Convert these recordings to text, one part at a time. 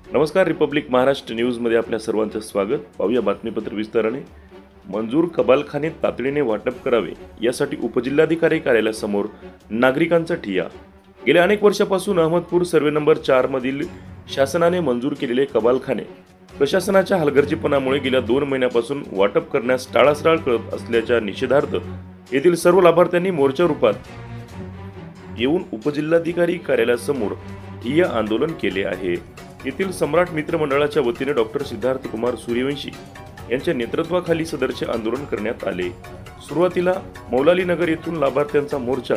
नमस्कार. रिपब्लिक महाराष्ट्र न्यूजमध्ये आपल्या सर्वांचं स्वागत. पाहूया बातमीपत्र विस्ताराने. मंजूर कबालखाने तातडीने वाटप करावे यासाठी उपजिल्हाधिकारी कार्यालयासमोर नागरिकांचा ठिय्या. गेल्या अनेक वर्षापासून अहमदपूर सर्वे नंबर 4 मधील शासनाने मंजूर केलेले कबालखाने प्रशासनाच्या हलगर्जीपणामुळे गेल्या 2 महिन्यापासून वाटप करण्यास टाळाटाळ करत असल्याच्या निषेधार्थ येथील सर्व लाभार्थ्यांनी मोर्चा रूपात येऊन उपजिल्हाधिकारी कार्यालयासमोर ठिय्या आंदोलन केले आहे. येथील सम्राट मित्र मंडळाच्या वतीने डॉक्टर सिद्धार्थ कुमार सूर्यवंशी यांच्या नेतृत्वाखाली सदरचे आंदोलन करण्यात आले. सुरुवातीला मौलाली नगर येथून लाभार्थ्यांचा मोर्चा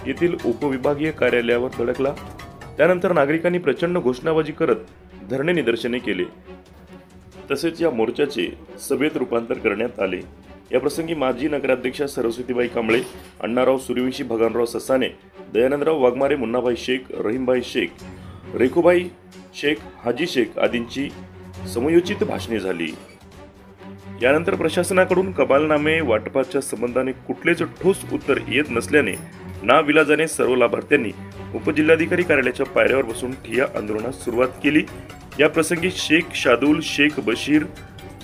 येथील उपविभागीय कार्यालयावर धडकला. त्यानंतर नागरिकांनी प्रचंड घोषणाबाजी करत धरणे निदर्शने केले. तसेच या मोर्चाचे सभेत रूपांतर करण्यात आले. या प्रसंगी माजी नगराध्यक्षा सरस्वतीबाई कांबळे, अण्णाराव सूर्यवंशी, भगवानराव ससाने, दयानंदराव वाघमारे, मुन्नाभाई शेख, रहीमभाई शेख, रेखुभाई शेख, हाजी शेख आदींची समयोचित भाषणे झाली. यानंतर प्रशासनाकडून कबालनामे वाटपाच्या संबंधाने कुठलेच ठोस उत्तर येत नसल्याने नाविलाजाने सर्व लाभार्थ्यांनी उपजिल्हाधिकारी कार्यालयाच्या पायऱ्यावर बसून ठिय्या आंदोलनास सुरुवात केली. या प्रसंगी शेख शादुल, शेख बशीर,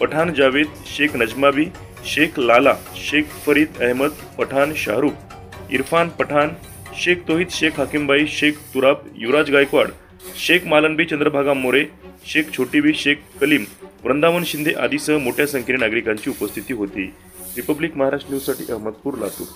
पठाण जावेद, शेख नजमाबी, शेख लाला, शेख फरीद अहमद, पठाण शाहरुख, इरफान पठाण, शेख तोहिद, शेख हकीमबाई, शेख तुराब, युवराज गायकवाड, शेख मालनबी, चंद्रभागा मोरे, शेख छोटीबी, शेख कलीम, वृंदावन शिंदे आदीसह मोठ्या संख्येने नागरिकांची उपस्थिती होती. रिपब्लिक महाराष्ट्र न्यूजसाठी अहमदपूर, लातूर.